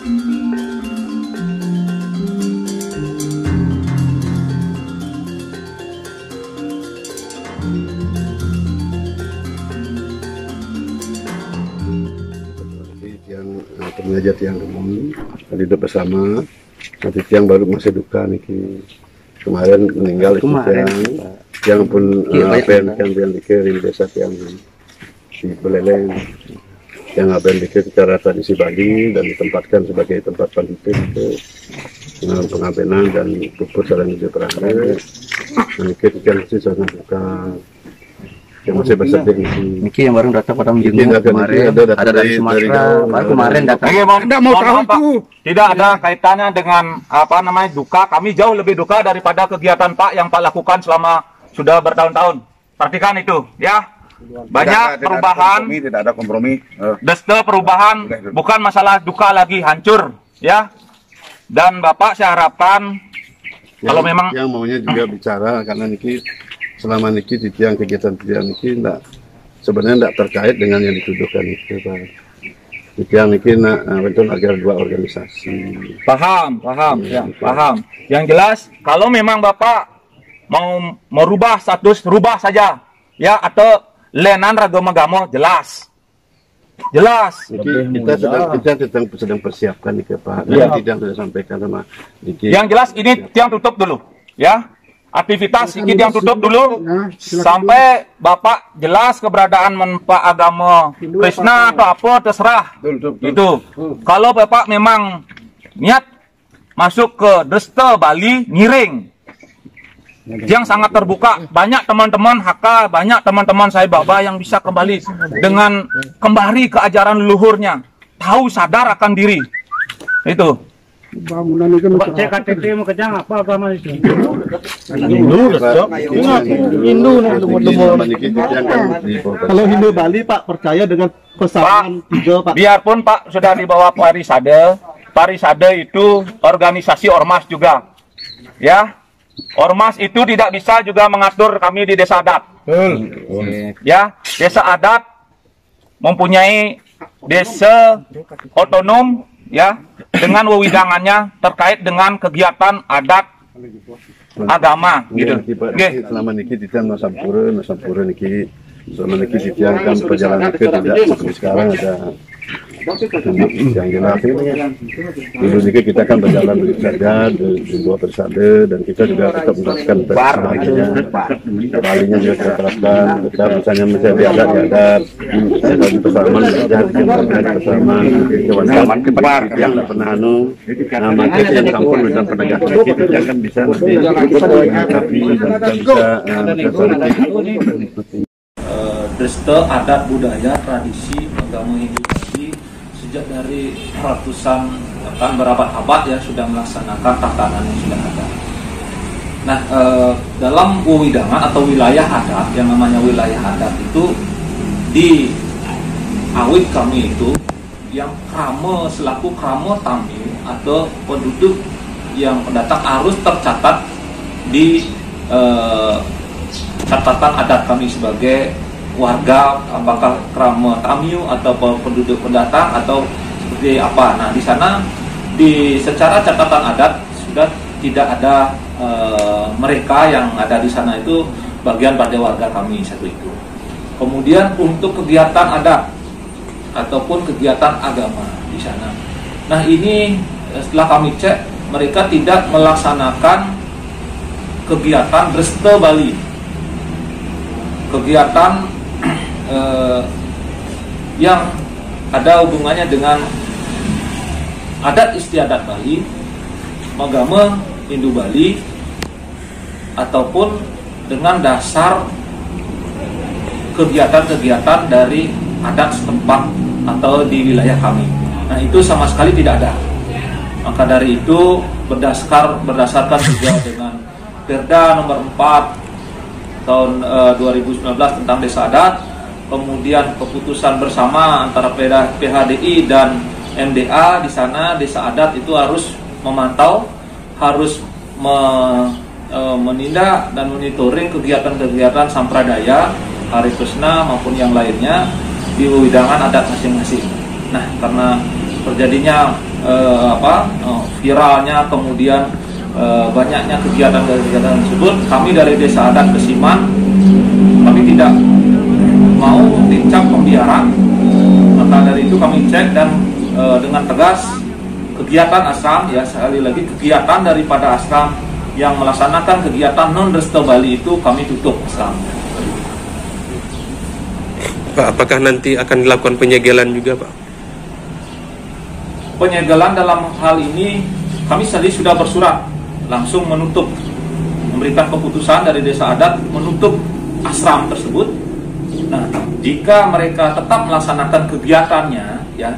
Pengajar tiang umum hidup bersama, nanti tiang baru masih duka niki kemarin meninggal itu tiang pun yang dikirim desa tiang di Beleleng yang dikirim secara tradisi Bali dan ditempatkan sebagai tempat pendidik itu dengan pengabenan dan puput saling diperangi dan niki tiang masih sangat duka. Yang masih bersedih Niki yang baru datang pada menjenguk kemarin ada dari Sumatera baru kemarin datang. Tidak mau tahu itu. Tidak ada kaitannya dengan apa namanya duka. Kami jauh lebih duka daripada kegiatan Pak yang Pak lakukan selama sudah bertahun-tahun. Perhatikan itu, ya. Banyak perubahan. Tidak ada kompromi. Deste perubahan bukan masalah duka lagi, hancur, ya. Dan Bapak saya harapkan kalau memang yang maunya juga bicara karena niki selama niki di tiang kegiatan niki sebenarnya tidak terkait dengan yang dituduhkan itu Pak. Di tiang niki betul agar dua organisasi. Paham, ya, paham. Yang jelas kalau memang Bapak mau merubah status, rubah saja, ya, atau lenan ragama jelas. Kita sedang persiapkan nih Pak. Ya. Tidak sudah sampaikan sama Niki. Yang jelas ini tiang tutup dulu, ya. Aktivitas ini yang tutup dulu sampai Bapak jelas keberadaan Pak agama Krishna atau apa terserah. Itu. Kalau Bapak memang niat masuk ke Desta Bali Ngiring yang sangat terbuka, banyak teman-teman HK, banyak teman-teman saya Baba yang bisa kembali dengan kembali ke ajaran leluhurnya, tahu sadar akan diri. Itu. Bangunan itu cek KTP mau kejang apa agama itu? Kalau Hindu Bali Pak percaya dengan kesamaan tiga Pak. Biarpun Pak sudah dibawa Parisade itu organisasi ormas juga, ya. Ormas itu tidak bisa juga mengatur kami di desa adat. Ya, desa adat mempunyai desa otonom, ya, dengan wewidangannya terkait dengan kegiatan adat agama gitu. Selama niki di tiang Nasampura niki selama niki di tiang kan perjalanan ke tidak seperti sekarang ada yang jelas dulu niki kita kan berjalan saja di dua persada dan kita juga tetap menerapkan Balinya juga kita terapkan. Kita misalnya diadat di persamaan bersama kawan-kawan kebar yang tidak pernah maka yang sampun dan penegak kita kan bisa tapi bisa Desta adat budaya tradisi agama Hindu Bali sejak dari ratusan bahkan berabad-abad ya sudah melaksanakan tatanan yang sudah ada. Nah, dalam wewidangan atau wilayah adat yang namanya wilayah adat itu di awit kami itu yang krama selaku krama tamu atau penduduk yang pendatang harus tercatat di catatan adat kami sebagai warga, apakah krama tamu atau penduduk pendatang atau seperti apa. Nah, di sana secara catatan adat sudah tidak ada mereka yang ada di sana itu bagian pada warga kami satu itu. Kemudian untuk kegiatan adat ataupun kegiatan agama di sana. Nah, ini setelah kami cek mereka tidak melaksanakan kegiatan Desta Bali. Kegiatan yang ada hubungannya dengan adat istiadat Bali, agama Hindu Bali, ataupun dengan dasar kegiatan-kegiatan dari adat setempat atau di wilayah kami. Nah, itu sama sekali tidak ada. Maka dari itu berdasarkan juga dengan Perda nomor 4 tahun 2019 tentang desa adat, kemudian keputusan bersama antara PHDI dan MDA, di sana desa adat itu harus memantau, harus menindak dan monitoring kegiatan-kegiatan sampradaya, Hari Krishna maupun yang lainnya di wewidangan adat masing-masing. Nah, karena terjadinya viralnya, kemudian banyaknya kegiatan tersebut, kami dari Desa Adat Kesiman, kami tidak mau dicap pembiaran. Maka dari itu kami cek dan dengan tegas kegiatan asram, ya sekali lagi kegiatan daripada asram yang melaksanakan kegiatan non-resto Bali itu kami tutup asram. Pak, apakah nanti akan dilakukan penyegelan juga, Pak? Penyegelan dalam hal ini kami tadi sudah bersurat langsung menutup, memberikan keputusan dari Desa Adat menutup asram tersebut. Nah, jika mereka tetap melaksanakan kegiatannya, ya,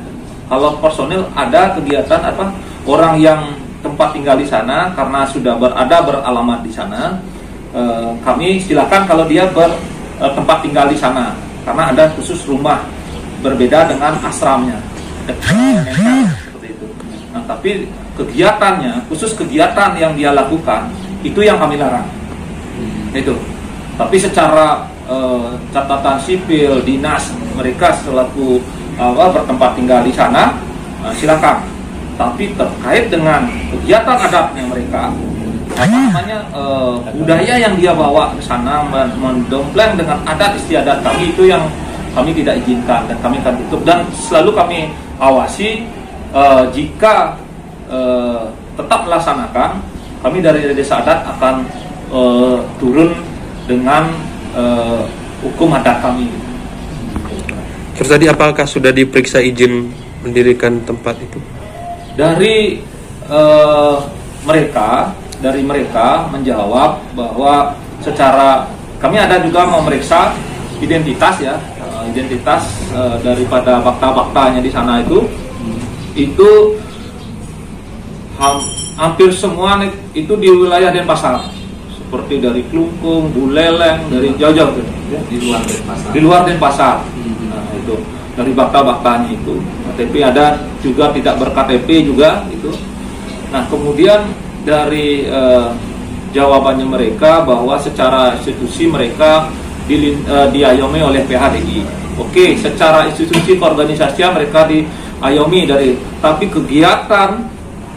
kalau personil ada kegiatan orang yang tempat tinggal di sana karena sudah beralamat di sana, kami silakan kalau dia tempat tinggal di sana, karena ada khusus rumah berbeda dengan asramnya. Seperti itu. Nah, tapi kegiatannya, khusus kegiatan yang dia lakukan, itu yang kami larang. Itu. Tapi secara catatan sipil, dinas mereka selaku bertempat tinggal di sana, silakan. Tapi terkait dengan kegiatan adatnya mereka, budaya yang dia bawa ke sana, mendompleng dengan adat istiadat kami, itu yang kami tidak izinkan dan kami akan tutup, dan selalu kami awasi. Jika tetap melaksanakan, kami dari Desa Adat akan turun dengan hukum adat kami. Terus tadi apakah sudah diperiksa izin mendirikan tempat itu? Dari mereka menjawab bahwa secara kami ada juga memeriksa identitas, ya, identitas daripada bakta-baktanya di sana itu hampir semua itu di wilayah Denpasar, seperti dari Klungkung, Buleleng, dari jauh-jauh ya, di luar Denpasar. Nah, itu dari bakta-baktanya itu KTP ada juga, tidak ber-KTP juga itu. Nah, kemudian dari jawabannya mereka bahwa secara institusi mereka diayomi oleh PHDI. Oke, secara institusi keorganisasian mereka diayomi dari, tapi kegiatan,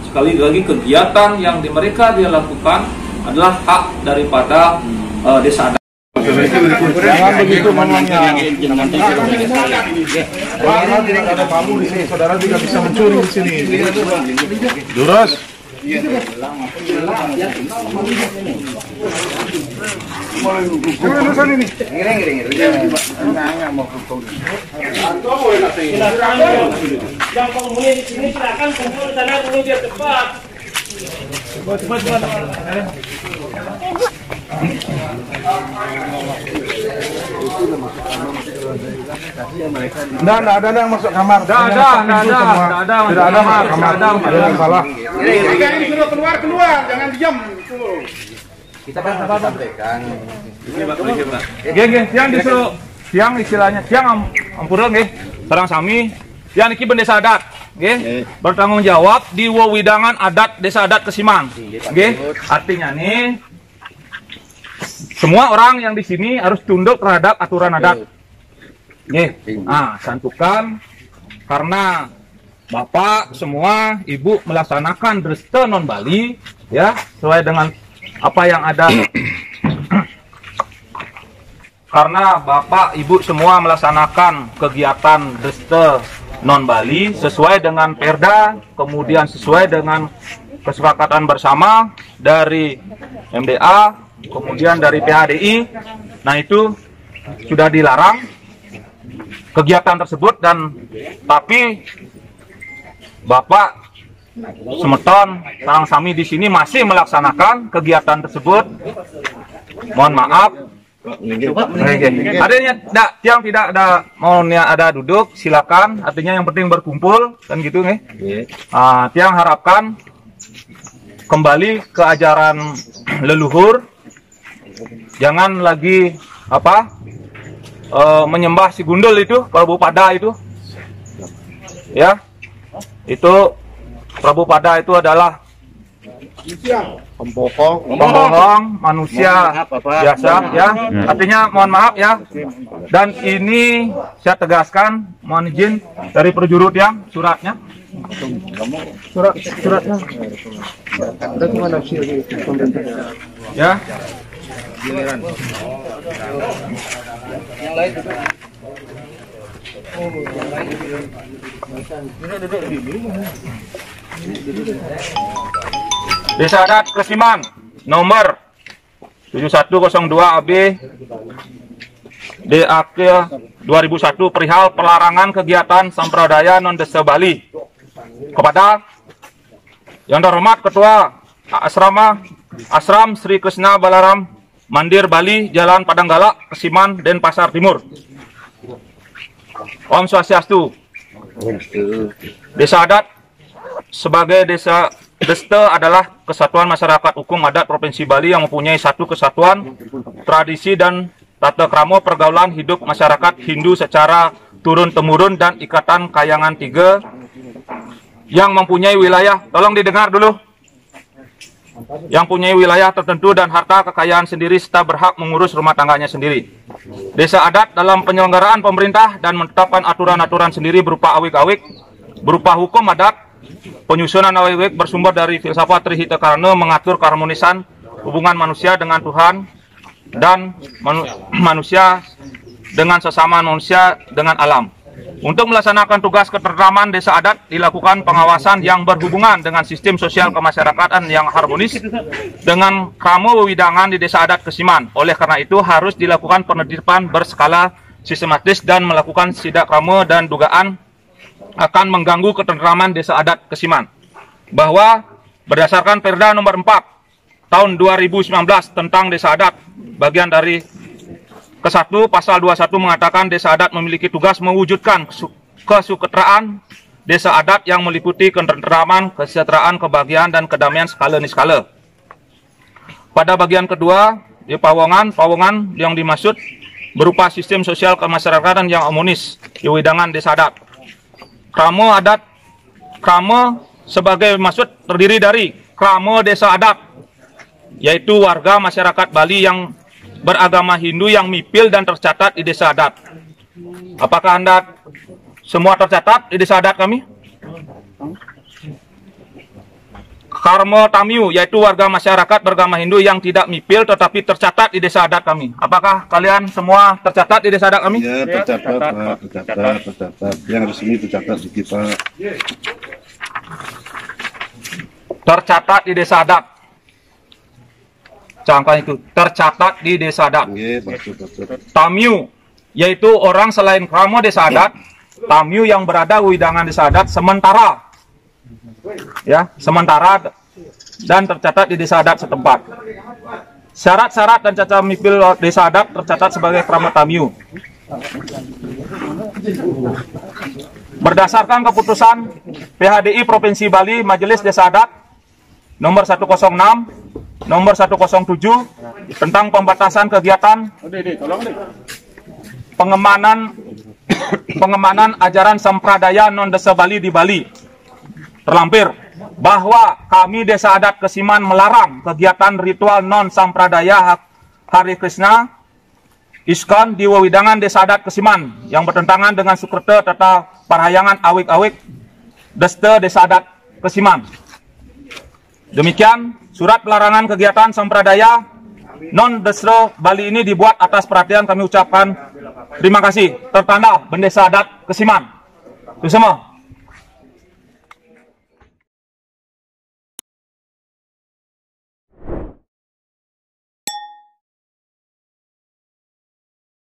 sekali lagi kegiatan yang mereka dia lakukan adalah hak daripada Desa Adat. Jangan begitu ngomongnya. Ada kamu di sini, saudara tidak bisa mencuri di sini. Jurus. Yang penghuni di sini silakan kumpul di sana dulu biar cepat. Cepat. Nggak ada yang masuk kamar. Tidak ada masalah. Jangan disuruh keluar, jangan diam. Kita kan harus sampaikan. Siang disuruh, siang istilahnya, siang ampura nggih. Sareng sami, siang iki Desa Adat, nggih. Bertanggung jawab di wewidangan adat Desa Adat Kesiman. Nggih. Artinya nih semua orang yang di sini harus tunduk terhadap aturan adat. Nggih. Nah, santukan karena Bapak semua, Ibu melaksanakan Dresta non Bali, ya, sesuai dengan apa yang ada. Karena Bapak Ibu semua melaksanakan kegiatan Dresta non Bali sesuai dengan Perda, kemudian sesuai dengan kesepakatan bersama dari MDA, kemudian dari PHDI. Nah, itu sudah dilarang kegiatan tersebut, dan tapi Bapak Semeton sareng sami di sini masih melaksanakan kegiatan tersebut. Mohon maaf. Adanya yang tidak ada maunya ada duduk, silakan. Artinya yang penting berkumpul kan gitu nih. Tiang harapkan kembali ke ajaran leluhur. Jangan lagi menyembah si gundul itu, Prabu Pada itu. Ya. Itu Prabu Pada itu adalah pembohong manusia biasa, ya. Artinya mohon maaf ya. Dan ini saya tegaskan, mohon izin dari perjurut yang suratnya Suratnya. Ada kemana sih pemerintah? Ya. Giliran. Yang lain juga. Desa Adat Kesiman nomor 7102 AB DAK 2001 perihal pelarangan kegiatan sampradaya non-desa Bali. Kepada yang terhormat Ketua Asram Sri Krishna Balaram Mandir Bali, Jalan Padanggalak, Kesiman, Denpasar Timur. Om Swastiastu. Desa Adat sebagai desa adalah kesatuan masyarakat hukum adat Provinsi Bali yang mempunyai satu kesatuan tradisi dan tata krama pergaulan hidup masyarakat Hindu secara turun-temurun dan ikatan kayangan tiga yang mempunyai wilayah, tolong didengar dulu, yang punya wilayah tertentu dan harta kekayaan sendiri serta berhak mengurus rumah tangganya sendiri. Desa Adat dalam penyelenggaraan pemerintah dan menetapkan aturan-aturan sendiri berupa awik-awik, berupa hukum adat. Penyusunan awik-awik bersumber dari filsafat Trihita Karana mengatur keharmonisan hubungan manusia dengan Tuhan dan manusia dengan sesama manusia dengan alam. Untuk melaksanakan tugas ketentraman Desa Adat dilakukan pengawasan yang berhubungan dengan sistem sosial kemasyarakatan yang harmonis dengan krama wewidangan di Desa Adat Kesiman. Oleh karena itu harus dilakukan penertiban berskala sistematis dan melakukan sidak krama dan dugaan akan mengganggu ketentraman Desa Adat Kesiman. Bahwa berdasarkan Perda nomor 4 tahun 2019 tentang Desa Adat, bagian dari ke-1 pasal 21 mengatakan Desa Adat memiliki tugas mewujudkan kesuketeraan Desa Adat yang meliputi ketentraman, kesejahteraan, kebahagiaan, dan kedamaian skala niskala. Pada bagian kedua, di pawongan yang dimaksud berupa sistem sosial kemasyarakatan yang harmonis di wewidangan Desa Adat. Krama sebagai maksud terdiri dari krama Desa Adat, yaitu warga masyarakat Bali yang beragama Hindu yang mipil dan tercatat di Desa Adat. Apakah Anda semua tercatat di Desa Adat kami? Karma Tamiu, yaitu warga masyarakat beragama Hindu yang tidak mipil tetapi tercatat di Desa Adat kami. Apakah kalian semua tercatat di Desa Adat kami? Ya, tercatat. Yang resmi tercatat di kita. Tercatat di Desa Adat. Cangkang itu tercatat di Desa Adat. Tamiu, yaitu orang selain krama Desa Adat, Tamiu yang berada wewidangan Desa Adat sementara dan tercatat di Desa Adat setempat. Syarat-syarat dan cacat mipil Desa Adat tercatat sebagai krama Tamiu. Berdasarkan keputusan PHDI Provinsi Bali Majelis Desa Adat nomor 106, nomor 107 tentang pembatasan kegiatan pengemanan ajaran sampradaya non-desa Bali di Bali. Terlampir bahwa kami Desa Adat Kesiman melarang kegiatan ritual non-sampradaya Hari Krishna ISKCON di wewidangan Desa Adat Kesiman yang bertentangan dengan Sukreta Tata Parahyangan Awik-Awik Desta Desa Adat Kesiman. Demikian, surat pelarangan kegiatan sampradaya non-desa Bali ini dibuat atas perhatian kami ucapkan terima kasih. Tertanda Bendesa Adat Kesiman. Itu semua.